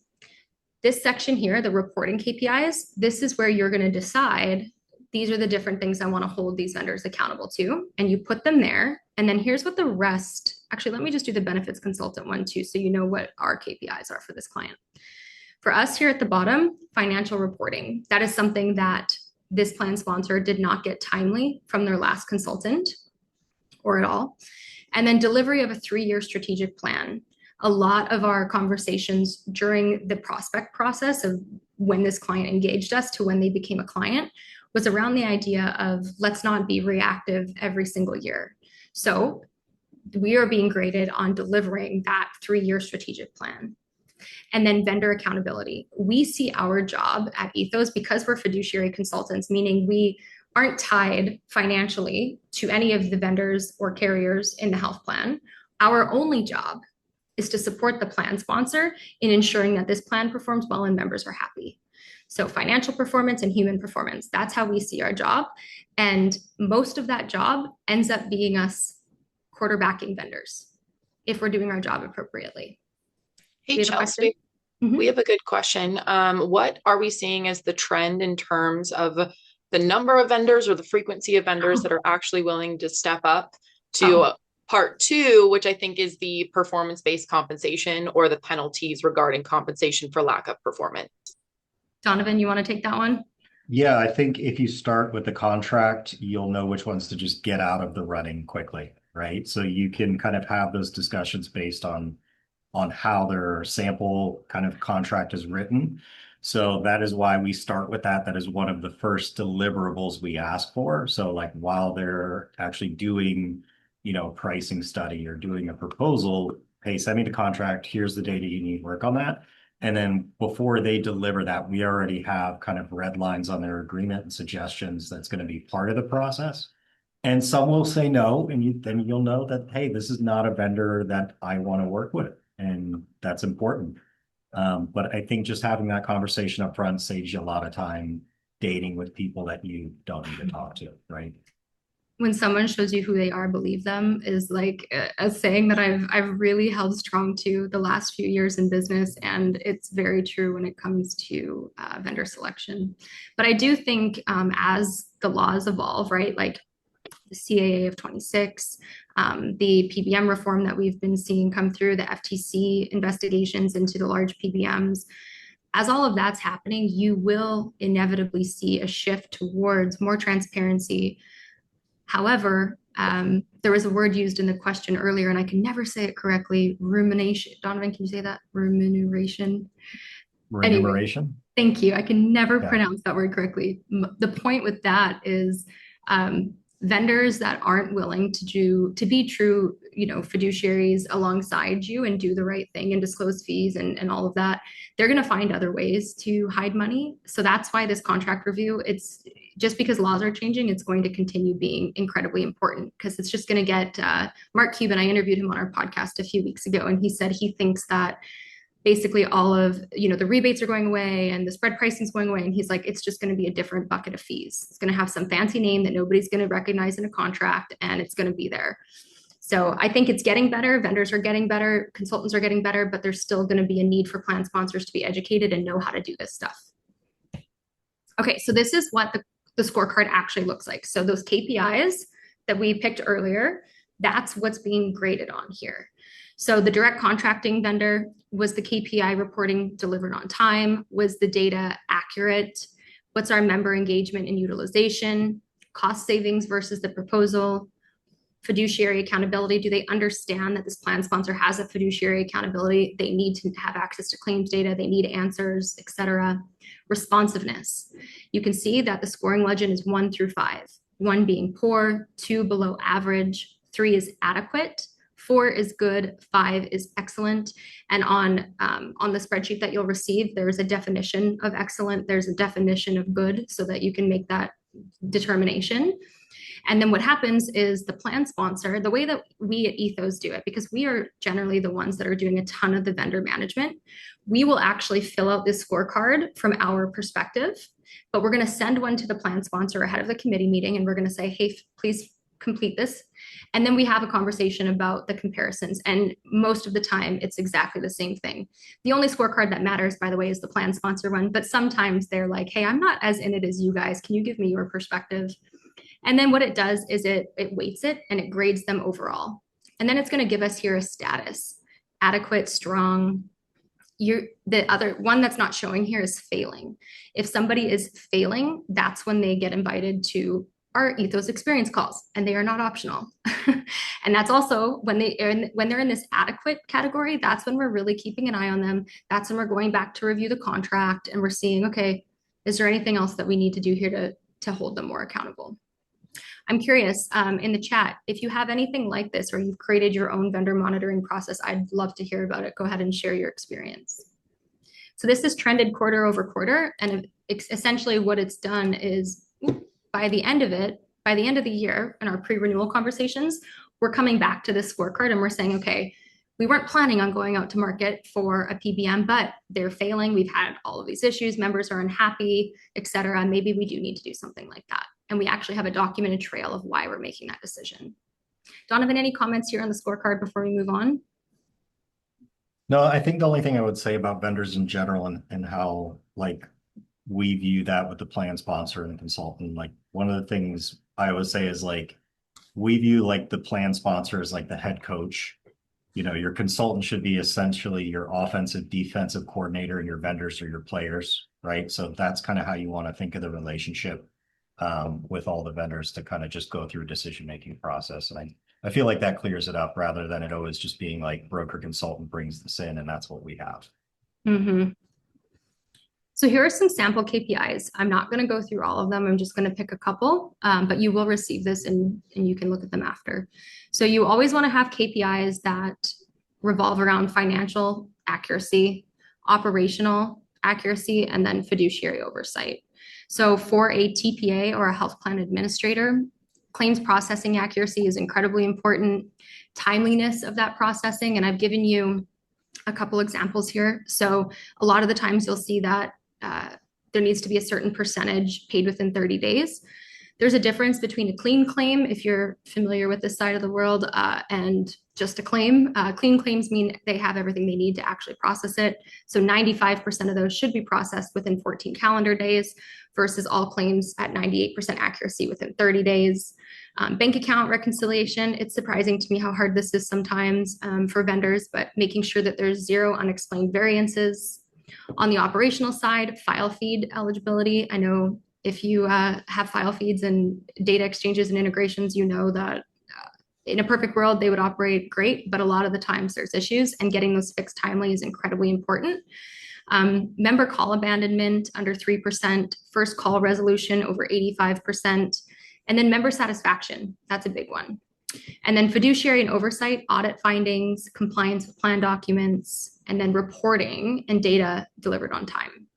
This section here, the reporting KPIs, this is where you're going to decide these are the different things I want to hold these vendors accountable to, and you put them there. And then here's what the rest, actually, let me just do the benefits consultant one too, so you know what our KPIs are for this client. For us here at the bottom, financial reporting. That is something that this plan sponsor did not get timely from their last consultant or at all. And then delivery of a 3-year strategic plan. A lot of our conversations during the prospect process of when this client engaged us to when they became a client was around the idea of let's not be reactive every single year. So we are being graded on delivering that 3-year strategic plan. And then vendor accountability. We see our job at Ethos, because we're fiduciary consultants, meaning we aren't tied financially to any of the vendors or carriers in the health plan. Our only job is to support the plan sponsor in ensuring that this plan performs well and members are happy. So financial performance and human performance, that's how we see our job. And most of that job ends up being us quarterbacking vendors if we're doing our job appropriately. Hey, Chelsea, we have a good question. What are we seeing as the trend in terms of the number of vendors or the frequency of vendors that are actually willing to step up to part 2, which I think is the performance-based compensation or the penalties regarding compensation for lack of performance? Donovan, you want to take that one? Yeah, I think if you start with the contract, you'll know which ones to just get out of the running quickly, right? So you can kind of have those discussions based on how their sample kind of contract is written. So that is why we start with that. That is one of the first deliverables we ask for. So like while they're actually doing, pricing study or doing a proposal, hey, send me the contract. Here's the data you need, work on that. And then before they deliver that, we already have kind of red lines on their agreement and suggestions that's going to be part of the process. And some will say no, and then you'll know that, hey, this is not a vendor that I want to work with. And that's important. But I think just having that conversation up front saves you a lot of time dating with people that you don't need to talk to, right? When someone shows you who they are, believe them is like a saying that I've really held strong to the last few years in business, and it's very true when it comes to vendor selection. But I do think as the laws evolve, right, like the CAA of 26, the PBM reform that we've been seeing come through, the FTC investigations into the large PBMs, as all of that's happening, you will inevitably see a shift towards more transparency. However, there was a word used in the question earlier, and I can never say it correctly. Rumination. Donovan, can you say that? Remuneration. Remuneration. Anyway, thank you. I can never pronounce that word correctly. The point with that is vendors that aren't willing to be true, fiduciaries alongside you and do the right thing and disclose fees and all of that, they're going to find other ways to hide money. So that's why this contract review, it's just because laws are changing, it's going to continue being incredibly important, because it's just going to get Mark Cuban. I interviewed him on our podcast a few weeks ago, and he said he thinks that basically all of the rebates are going away and the spread pricing is going away, and he's like, it's just going to be a different bucket of fees. It's going to have some fancy name that nobody's going to recognize in a contract, and it's going to be there. So I think it's getting better. Vendors are getting better, consultants are getting better, but there's still going to be a need for plan sponsors to be educated and know how to do this stuff. Okay, so this is what the scorecard actually looks like. So those KPIs that we picked earlier, that's what's being graded on here. So the direct contracting vendor, was the KPI reporting delivered on time? Was the data accurate? What's our member engagement and utilization? Cost savings versus the proposal? Fiduciary accountability. Do they understand that this plan sponsor has a fiduciary accountability? They need to have access to claims data. They need answers, etc. Responsiveness. You can see that the scoring legend is 1 through 5. 1 being poor, 2 below average, 3 is adequate, 4 is good, 5 is excellent. And on the spreadsheet that you'll receive, there's a definition of excellent, there's a definition of good, so that you can make that determination. And then what happens is the plan sponsor, the way that we at Ethos do it, because we are generally the ones that are doing a ton of the vendor management, we will actually fill out this scorecard from our perspective, but we're going to send one to the plan sponsor ahead of the committee meeting. And we're going to say, hey, please complete this. And then we have a conversation about the comparisons. And most of the time, it's exactly the same thing. The only scorecard that matters, by the way, is the plan sponsor one. But sometimes they're like, hey, I'm not as in it as you guys. Can you give me your perspective? And then what it does is it weights it and it grades them overall. And then it's going to give us here a status: adequate, strong. The other one that's not showing here is failing. If somebody is failing, that's when they get invited to our Ethos experience calls, and they are not optional. And that's also when they're in this adequate category, that's when we're really keeping an eye on them. That's when we're going back to review the contract and we're seeing, okay, is there anything else that we need to do here to hold them more accountable? I'm curious, in the chat, if you have anything like this, or you've created your own vendor monitoring process, I'd love to hear about it. Go ahead and share your experience. So this is trended quarter over quarter. And essentially what it's done is by the end of the year, in our pre-renewal conversations, we're coming back to this scorecard and we're saying, okay, we weren't planning on going out to market for a PBM, but they're failing. We've had all of these issues. Members are unhappy, et cetera. Maybe we do need to do something like that. And we actually have a documented trail of why we're making that decision. Donovan, any comments here on the scorecard before we move on? No, I think the only thing I would say about vendors in general and how like we view that with the plan sponsor and the consultant, like one of the things I always say is like, we view like the plan sponsor as like the head coach. You know, your consultant should be essentially your offensive, defensive coordinator, and your vendors are your players, right? So that's kind of how you want to think of the relationship with all the vendors, to kind of just go through a decision-making process. And I feel like that clears it up, rather than it always just being like broker consultant brings this in and that's what we have. Mm-hmm. So here are some sample KPIs. I'm not going to go through all of them. I'm just going to pick a couple, but you will receive this and you can look at them after. So you always want to have KPIs that revolve around financial accuracy, operational accuracy, and then fiduciary oversight. So for a TPA or a health plan administrator, claims processing accuracy is incredibly important, timeliness of that processing. And I've given you a couple examples here. So a lot of the times you'll see that there needs to be a certain percentage paid within 30 days. There's a difference between a clean claim, if you're familiar with this side of the world, and just a claim. Clean claims mean they have everything they need to actually process it. So 95% of those should be processed within 14 calendar days versus all claims at 98% accuracy within 30 days. Bank account reconciliation, it's surprising to me how hard this is sometimes for vendors, but making sure that there's zero unexplained variances. On the operational side, file feed eligibility. I know if you have file feeds and data exchanges and integrations, you know that in a perfect world, they would operate great, but a lot of the times there's issues, and getting those fixed timely is incredibly important. Member call abandonment under 3%, first call resolution over 85%, and then member satisfaction, that's a big one. And then fiduciary and oversight, audit findings, compliance with plan documents, and then reporting and data delivered on time.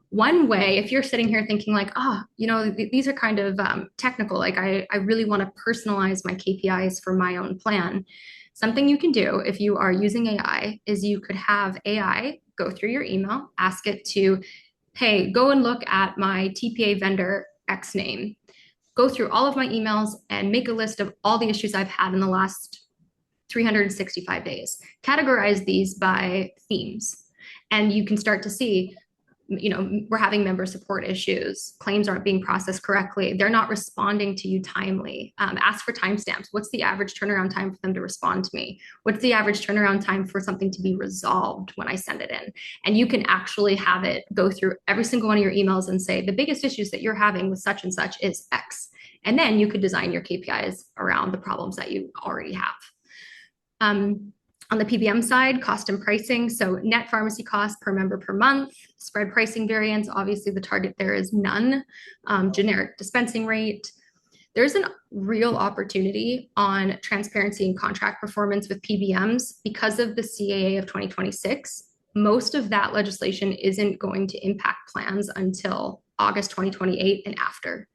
One way, if you're sitting here thinking like, these are kind of technical, like I really want to personalize my KPIs for my own plan. Something you can do if you are using AI is you could have AI go through your email, ask it to, hey, go and look at my TPA vendor X name. Go through all of my emails and make a list of all the issues I've had in the last 365 days. Categorize these by themes. And you can start to see, we're having member support issues. Claims aren't being processed correctly. They're not responding to you timely. Ask for timestamps. What's the average turnaround time for them to respond to me? What's the average turnaround time for something to be resolved when I send it in? And you can actually have it go through every single one of your emails and say, the biggest issues that you're having with such and such is X. And then you could design your KPIs around the problems that you already have. On the PBM side, cost and pricing. So net pharmacy cost per member per month, spread pricing variance. Obviously the target there is none. Generic dispensing rate. There's a real opportunity on transparency and contract performance with PBMs because of the CAA of 2026. Most of that legislation isn't going to impact plans until August 2028 and after.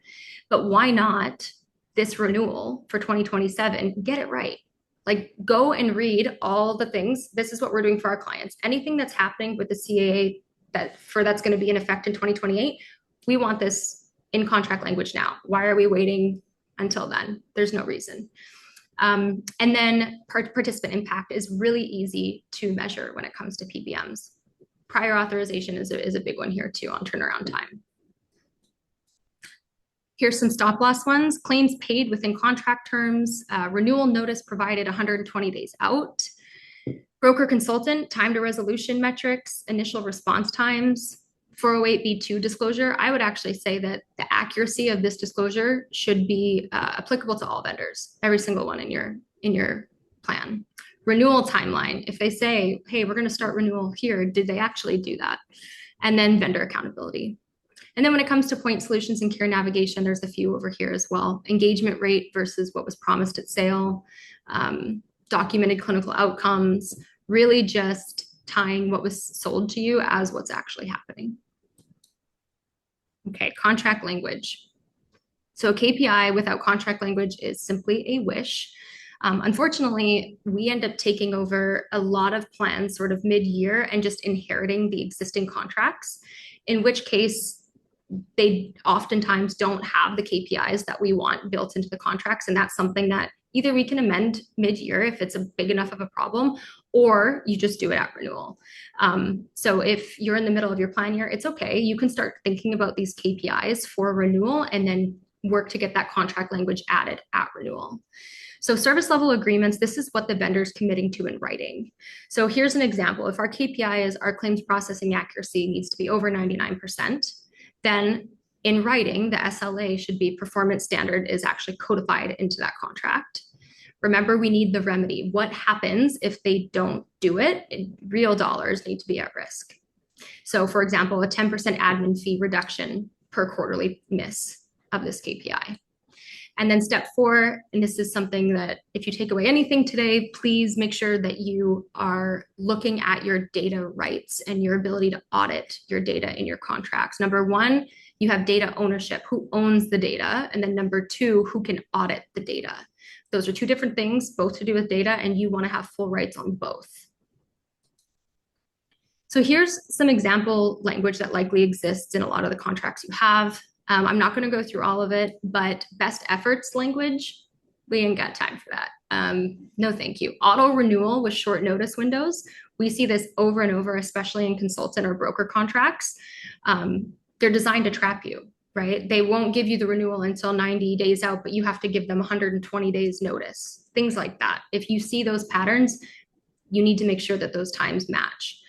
But why not this renewal for 2027, get it right. Like, go and read all the things. This is what we're doing for our clients. Anything that's happening with the CAA that's going to be in effect in 2028, we want this in contract language now. Why are we waiting until then? There's no reason. And then participant impact is really easy to measure when it comes to PBMs. Prior authorization is a big one here too on turnaround time. Here's some stop loss ones. Claims paid within contract terms, renewal notice provided 120 days out, broker consultant, time to resolution metrics, initial response times, 408(b)(2) disclosure. I would actually say that the accuracy of this disclosure should be applicable to all vendors, every single one in your plan. Renewal timeline. If they say, hey, we're going to start renewal here, did they actually do that? And then vendor accountability. And then when it comes to point solutions and care navigation, there's a few over here as well. Engagement rate versus what was promised at sale, documented clinical outcomes, really just tying what was sold to you as what's actually happening. Okay, contract language. So KPI without contract language is simply a wish. Unfortunately, we end up taking over a lot of plans sort of mid-year and just inheriting the existing contracts, in which case they oftentimes don't have the KPIs that we want built into the contracts. And that's something that either we can amend mid-year if it's a big enough of a problem, or you just do it at renewal. So if you're in the middle of your plan year, it's okay. You can start thinking about these KPIs for renewal and then work to get that contract language added at renewal. So service level agreements, this is what the vendor's committing to in writing. So here's an example. If our KPI is our claims processing accuracy needs to be over 99%, then in writing, the SLA should be performance standard is actually codified into that contract. Remember, we need the remedy. What happens if they don't do it? Real dollars need to be at risk. So for example, a 10% admin fee reduction per quarterly miss of this KPI. And then step 4, and this is something that if you take away anything today, please make sure that you are looking at your data rights and your ability to audit your data in your contracts. Number 1, you have data ownership, who owns the data, and then number 2, who can audit the data. Those are 2 different things, both to do with data, and you want to have full rights on both. So here's some example language that likely exists in a lot of the contracts you have. I'm not going to go through all of it, but best efforts language, we ain't got time for that. No, thank you. Auto renewal with short notice windows. We see this over and over, especially in consultant or broker contracts. They're designed to trap you, right? They won't give you the renewal until 90 days out, but you have to give them 120 days notice, things like that. If you see those patterns, you need to make sure that those times match.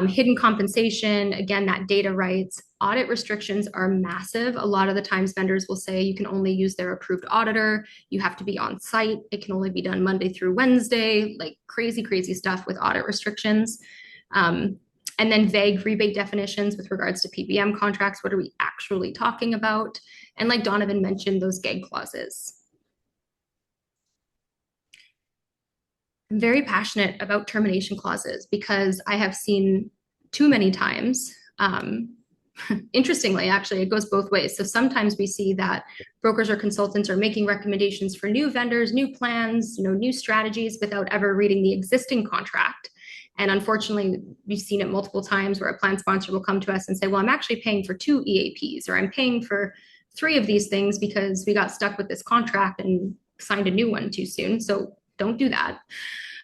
Hidden compensation, again, that data rights. Audit restrictions are massive. A lot of the times vendors will say you can only use their approved auditor. You have to be on site. It can only be done Monday through Wednesday, like crazy, crazy stuff with audit restrictions. And then vague rebate definitions with regards to PBM contracts. What are we actually talking about? And like Donovan mentioned, those gag clauses. I'm very passionate about termination clauses because I have seen too many times. Interestingly, actually, it goes both ways. So sometimes we see that brokers or consultants are making recommendations for new vendors, new plans, new strategies without ever reading the existing contract. And unfortunately, we've seen it multiple times where a plan sponsor will come to us and say, well, I'm actually paying for 2 EAPs, or I'm paying for 3 of these things because we got stuck with this contract and signed a new one too soon. So don't do that.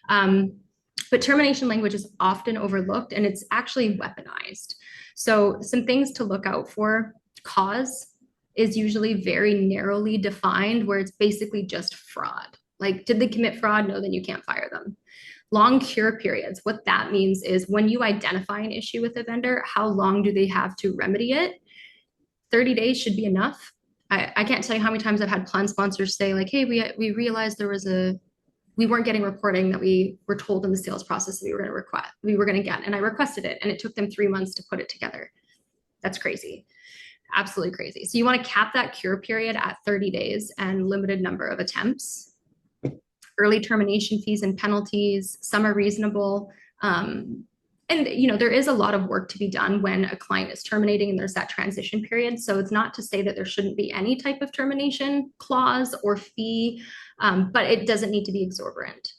But termination language is often overlooked and it's actually weaponized. So some things to look out for. Cause is usually very narrowly defined, where it's basically just fraud. Like, did they commit fraud? No, then you can't fire them. Long cure periods. What that means is when you identify an issue with a vendor, how long do they have to remedy it? 30 days should be enough. I can't tell you how many times I've had plan sponsors say like, hey, we realized we weren't getting reporting that we were told in the sales process that we were going to get, and I requested it, and it took them 3 months to put it together. That's crazy. Absolutely crazy. So you want to cap that cure period at 30 days and limited number of attempts. Early termination fees and penalties, some are reasonable. And And there is a lot of work to be done when a client is terminating and there's that transition period. So it's not to say that there shouldn't be any type of termination clause or fee, but it doesn't need to be exorbitant.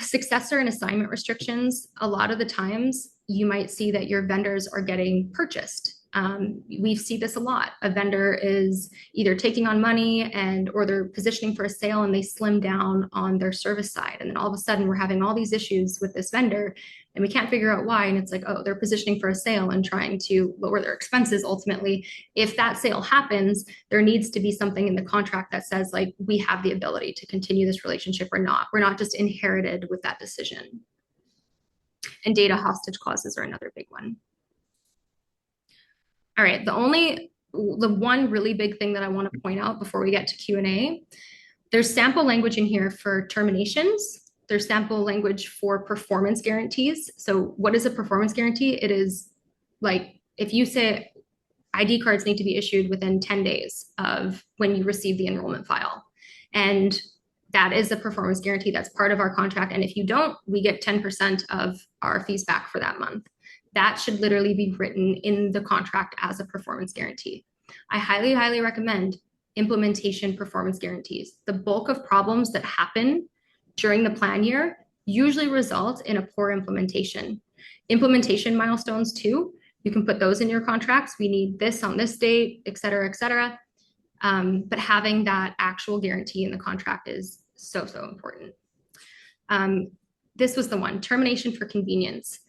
Successor and assignment restrictions, a lot of the times you might see that your vendors are getting purchased. We see this a lot. A vendor is either taking on money or they're positioning for a sale and they slim down on their service side. And then all of a sudden we're having all these issues with this vendor and we can't figure out why. And it's like, oh, they're positioning for a sale and trying to lower their expenses ultimately. If that sale happens, there needs to be something in the contract that says like, we have the ability to continue this relationship or not. We're not just inherited with that decision. And data hostage clauses are another big one. All right, the one really big thing that I want to point out before we get to Q&A, there's sample language in here for terminations. There's sample language for performance guarantees. So what is a performance guarantee? It is like, if you say ID cards need to be issued within 10 days of when you receive the enrollment file. And that is a performance guarantee. That's part of our contract. And if you don't, we get 10% of our fees back for that month. That should literally be written in the contract as a performance guarantee. I highly, highly recommend implementation performance guarantees. The bulk of problems that happen during the plan year usually result in a poor implementation. Implementation milestones too, you can put those in your contracts. We need this on this date, et cetera, et cetera. But having that actual guarantee in the contract is so, so important. This was the one, termination for convenience.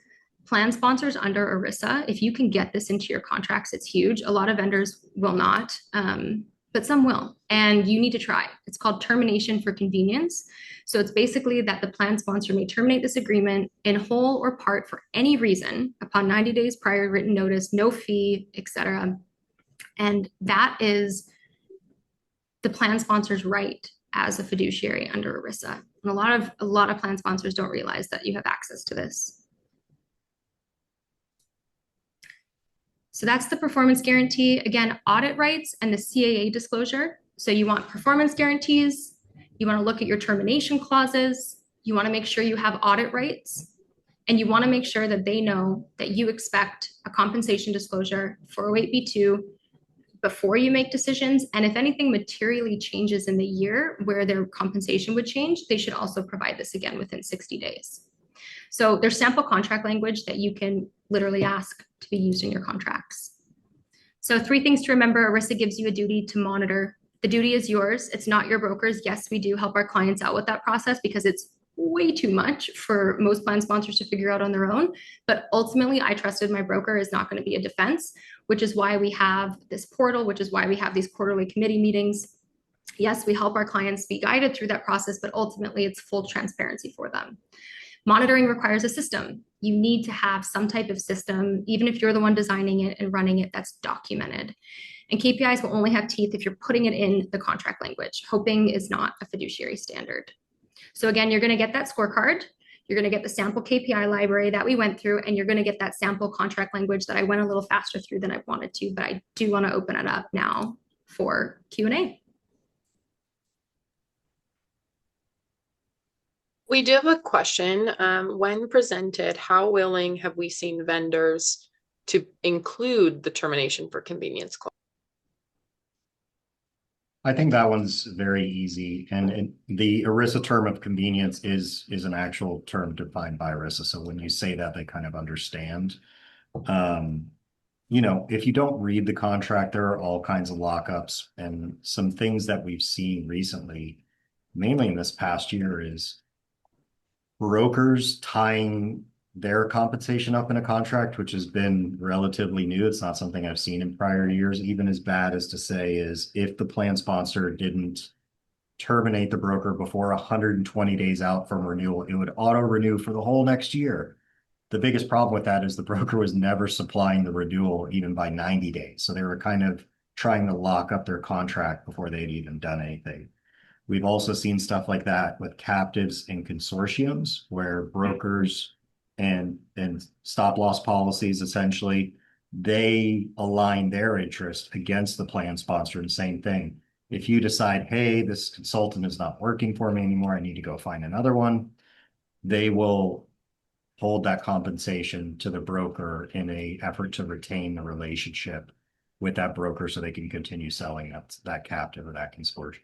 Plan sponsors under ERISA, if you can get this into your contracts, it's huge. A lot of vendors will not, but some will, and you need to try. It's called termination for convenience. So it's basically that the plan sponsor may terminate this agreement in whole or part for any reason upon 90 days prior written notice, no fee, etc. And that is the plan sponsor's right as a fiduciary under ERISA. And a lot of plan sponsors don't realize that you have access to this. So that's the performance guarantee. Again, audit rights and the CAA disclosure. So you want performance guarantees. You want to look at your termination clauses. You want to make sure you have audit rights. And you want to make sure that they know that you expect a compensation disclosure 408B2 before you make decisions. And if anything materially changes in the year where their compensation would change, they should also provide this again within 60 days. So there's sample contract language that you can literally ask to be used in your contracts. So 3 things to remember. ERISA gives you a duty to monitor. The duty is yours. It's not your broker's. Yes, we do help our clients out with that process because it's way too much for most plan sponsors to figure out on their own. But ultimately, I trusted my broker is not going to be a defense, which is why we have this portal, which is why we have these quarterly committee meetings. Yes, we help our clients be guided through that process, but ultimately it's full transparency for them. Monitoring requires a system. You need to have some type of system, even if you're the one designing it and running it, that's documented. And KPIs will only have teeth if you're putting it in the contract language. Hoping is not a fiduciary standard. So again, you're going to get that scorecard. You're going to get the sample KPI library that we went through, and you're going to get that sample contract language that I went a little faster through than I wanted to, but I do want to open it up now for Q&A. We do have a question. When presented, how willing have we seen vendors to include the termination for convenience clause? I think that one's very easy. And the ERISA term of convenience is an actual term defined by ERISA. So when you say that, they kind of understand. If you don't read the contract, there are all kinds of lockups, and some things that we've seen recently, mainly in this past year, is brokers tying their compensation up in a contract, which has been relatively new. It's not something I've seen in prior years. Even as bad as to say is if the plan sponsor didn't terminate the broker before 120 days out from renewal, it would auto renew for the whole next year. The biggest problem with that is the broker was never supplying the renewal even by 90 days. So they were kind of trying to lock up their contract before they'd even done anything. We've also seen stuff like that with captives and consortiums where brokers and stop loss policies, essentially, they align their interest against the plan sponsor. And same thing. If you decide, hey, this consultant is not working for me anymore, I need to go find another one, they will hold that compensation to the broker in a effort to retain the relationship with that broker so they can continue selling that captive or that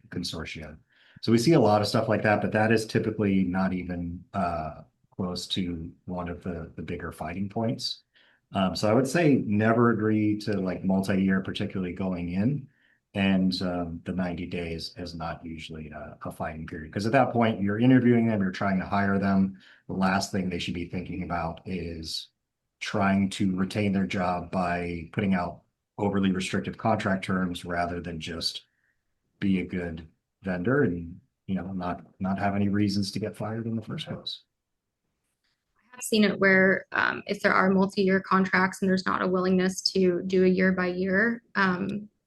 consortium. So we see a lot of stuff like that, but that is typically not even close to one of the bigger fighting points. So I would say never agree to like multi-year, particularly going in. And the 90 days is not usually a fighting period. Because at that point, you're interviewing them, you're trying to hire them. The last thing they should be thinking about is trying to retain their job by putting out overly restrictive contract terms rather than just be a good vendor and not have any reasons to get fired in the first place. I've seen it where if there are multi-year contracts and there's not a willingness to do a year by year,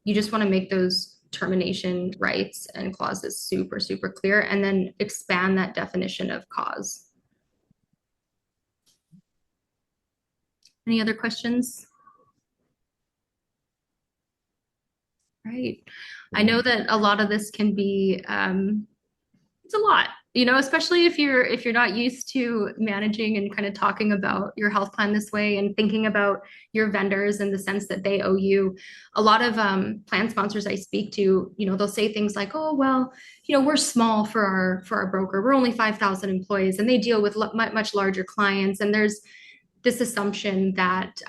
you just want to make those termination rights and clauses super, super clear and then expand that definition of cause. Any other questions? Right. I know that a lot of this can be it's a lot, especially if you're not used to managing and kind of talking about your health plan this way and thinking about your vendors in the sense that they owe you. A lot of plan sponsors I speak to, they'll say things like, "Oh, well, we're small for our broker. We're only 5,000 employees, and they deal with much larger clients." And there's this assumption that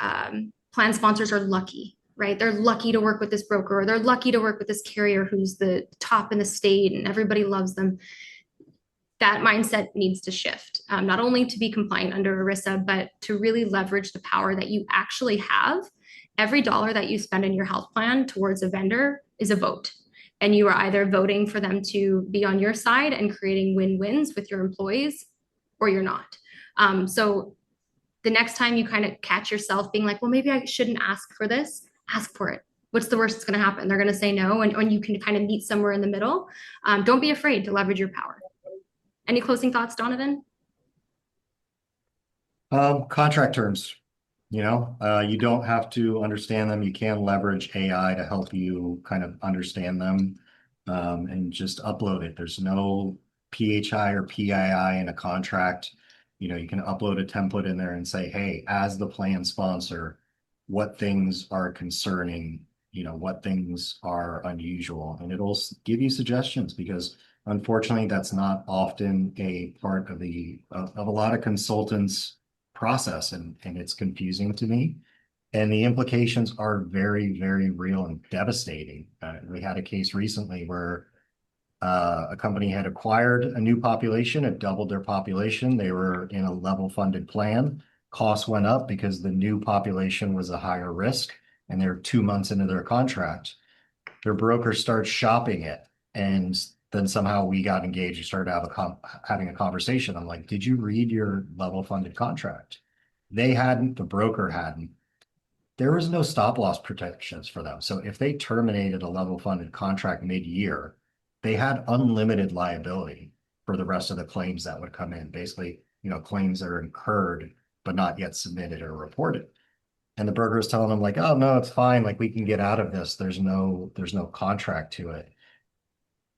plan sponsors are lucky, right? They're lucky to work with this broker, or they're lucky to work with this carrier who's the top in the state and everybody loves them. That mindset needs to shift, not only to be compliant under ERISA, but to really leverage the power that you actually have. Every dollar that you spend in your health plan towards a vendor is a vote. And you are either voting for them to be on your side and creating win-wins with your employees, or you're not. So the next time you kind of catch yourself being like, well, maybe I shouldn't ask for this, ask for it. What's the worst that's going to happen? They're going to say no, and you can kind of meet somewhere in the middle. Don't be afraid to leverage your power. Any closing thoughts, Donovan? Contract terms, you don't have to understand them. You can leverage AI to help you kind of understand them, and just upload it. There's no PHI or PII in a contract. You can upload a template in there and say, hey, as the plan sponsor, what things are concerning, what things are unusual, and it'll give you suggestions because unfortunately, that's not often a part of a lot of consultants' process, and it's confusing to me. And the implications are very, very real and devastating. We had a case recently where a company had acquired a new population, it doubled their population. They were in a level funded plan. Costs went up because the new population was a higher risk, and they're 2 months into their contract. Their broker starts shopping it, and then somehow we got engaged and started having a conversation. I'm like, did you read your level funded contract? They hadn't, the broker hadn't. There was no stop loss protections for them. So if they terminated a level funded contract mid-year, they had unlimited liability for the rest of the claims that would come in. Basically, claims that are incurred but not yet submitted or reported. And the broker is telling them like, oh no, it's fine. Like we can get out of this. There's no contract to it.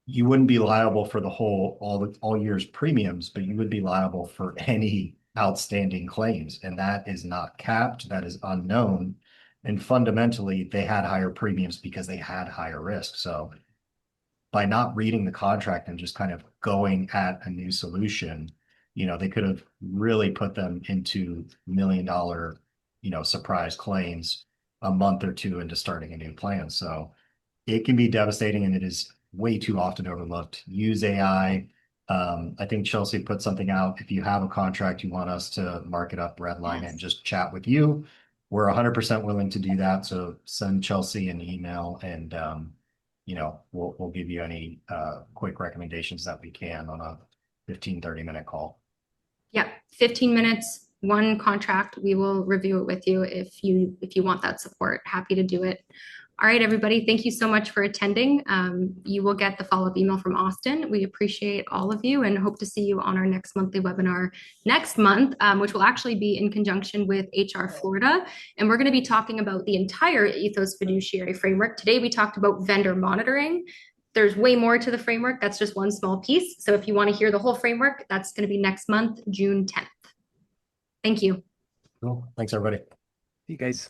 You wouldn't be liable for the whole all year's premiums, but you would be liable for any outstanding claims, and that is not capped. That is unknown, and fundamentally, they had higher premiums because they had higher risk. So, by not reading the contract and just kind of going at a new solution, they could have really put them into $1 million, surprise claims a month or two into starting a new plan. So, it can be devastating, and it is way too often overlooked. Use AI. I think Chelsea put something out. If you have a contract, you want us to mark it up, redline it, and just chat with you. We're 100% willing to do that. So send Chelsea an email, and we'll give you any quick recommendations that we can on a 15-30 minute call. Yeah, 15 minutes, one contract. We will review it with you if you want that support. Happy to do it. All right, everybody, thank you so much for attending. You will get the follow-up email from Austin. We appreciate all of you and hope to see you on our next monthly webinar next month, which will actually be in conjunction with HR Florida. And we're going to be talking about the entire Ethos fiduciary framework. Today, we talked about vendor monitoring. There's way more to the framework. That's just one small piece. So if you want to hear the whole framework, that's going to be next month, June 10th. Thank you. Cool. Thanks, everybody. You guys.